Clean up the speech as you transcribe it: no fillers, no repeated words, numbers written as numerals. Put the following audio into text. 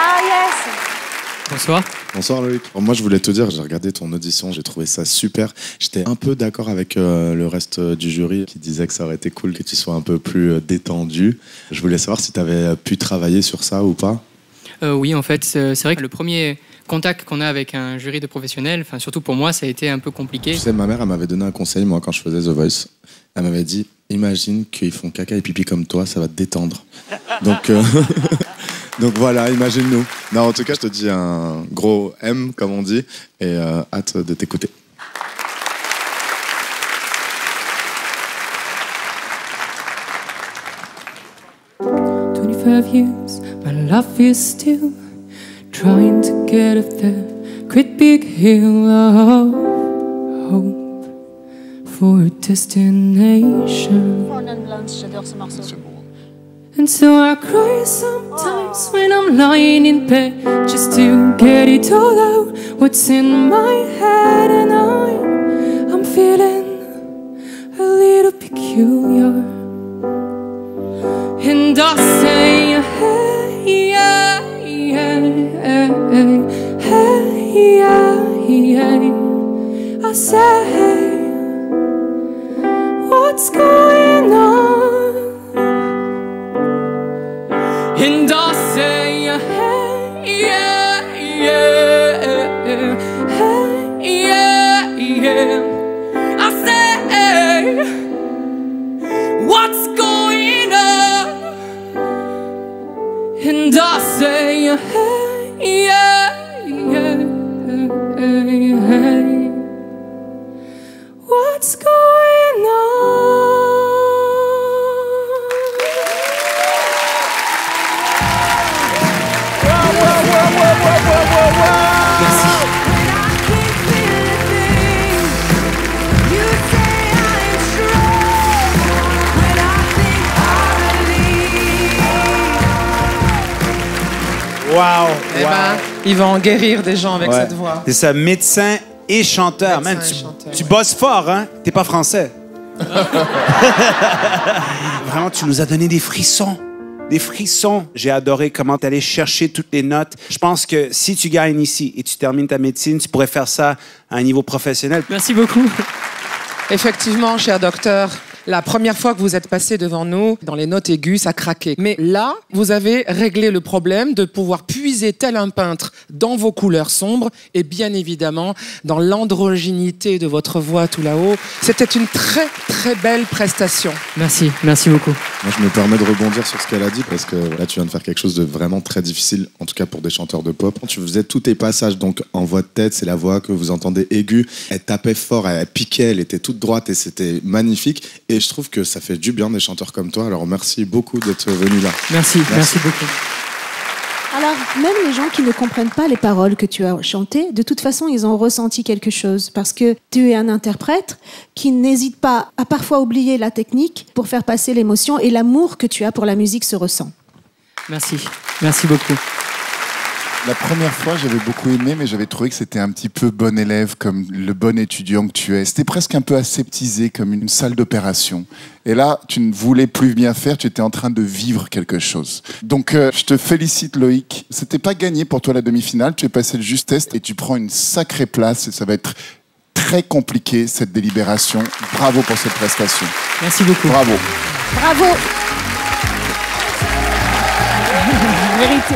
Ah yes. Bonsoir. Bonsoir Loïc. Alors, moi je voulais te dire, j'ai regardé ton audition, j'ai trouvé ça super. J'étais un peu d'accord avec le reste du jury qui disait que ça aurait été cool que tu sois un peu plus détendu. Je voulais savoir si tu avais pu travailler sur ça ou pas. Oui, en fait, c'est vrai que le premier contact qu'on a avec un jury de professionnels, enfin surtout pour moi, ça a été un peu compliqué. Tu sais, ma mère, elle m'avait donné un conseil, moi, quand je faisais The Voice. Elle m'avait dit, imagine qu'ils font caca et pipi comme toi, ça va te détendre. Donc, donc voilà, imagine-nous. Non, en tout cas, je te dis un gros M, comme on dit, et hâte de t'écouter. Years, my love is still trying to get up that great big hill of hope for a destination. And so I cry sometimes when I'm lying in bed just to get it all out what's in my head, and I'm feeling a little peculiar. And I say, hey, yeah, yeah, hey, hey, yeah, yeah. I say, hey, what's going on? And I say, hey, yeah, yeah, hey, yeah, yeah. I say, hey, what's going on? And I say, hey, yeah, yeah, hey, hey. What's going on? Merci. Wow, Eh ben, il va en guérir des gens avec cette voix. C'est ça, médecin et chanteur. Man, tu bosses fort, hein? T'es pas français. Vraiment, tu nous as donné des frissons. Des frissons. J'ai adoré comment tu allais chercher toutes les notes. Je pense que si tu gagnes ici et tu termines ta médecine, tu pourrais faire ça à un niveau professionnel. Merci beaucoup. Effectivement, cher docteur, la première fois que vous êtes passé devant nous, dans les notes aiguës, ça craquait. Mais là, vous avez réglé le problème de pouvoir puiser tel un peintre dans vos couleurs sombres et bien évidemment dans l'androgynité de votre voix tout là-haut. C'était une très, très belle prestation. Merci, merci beaucoup. Moi, je me permets de rebondir sur ce qu'elle a dit parce que là, tu viens de faire quelque chose de vraiment très difficile, en tout cas pour des chanteurs de pop. Tu faisais tous tes passages donc en voix de tête, c'est la voix que vous entendez aiguë. Elle tapait fort, elle piquait, elle était toute droite et c'était magnifique. Et je trouve que ça fait du bien des chanteurs comme toi. Alors merci beaucoup d'être venu là. Merci beaucoup. Alors, même les gens qui ne comprennent pas les paroles que tu as chantées, de toute façon, ils ont ressenti quelque chose. Parce que tu es un interprète qui n'hésite pas à parfois oublier la technique pour faire passer l'émotion, et l'amour que tu as pour la musique se ressent. Merci beaucoup. La première fois, j'avais beaucoup aimé, mais j'avais trouvé que c'était un petit peu bon élève, comme le bon étudiant que tu es. C'était presque un peu aseptisé, comme une salle d'opération. Et là, tu ne voulais plus bien faire, tu étais en train de vivre quelque chose. Donc, je te félicite, Loïc. C'était pas gagné pour toi la demi-finale, tu es passé le juste test et tu prends une sacrée place et ça va être très compliqué, cette délibération. Bravo pour cette prestation. Merci beaucoup. Bravo. Bravo. Vérité.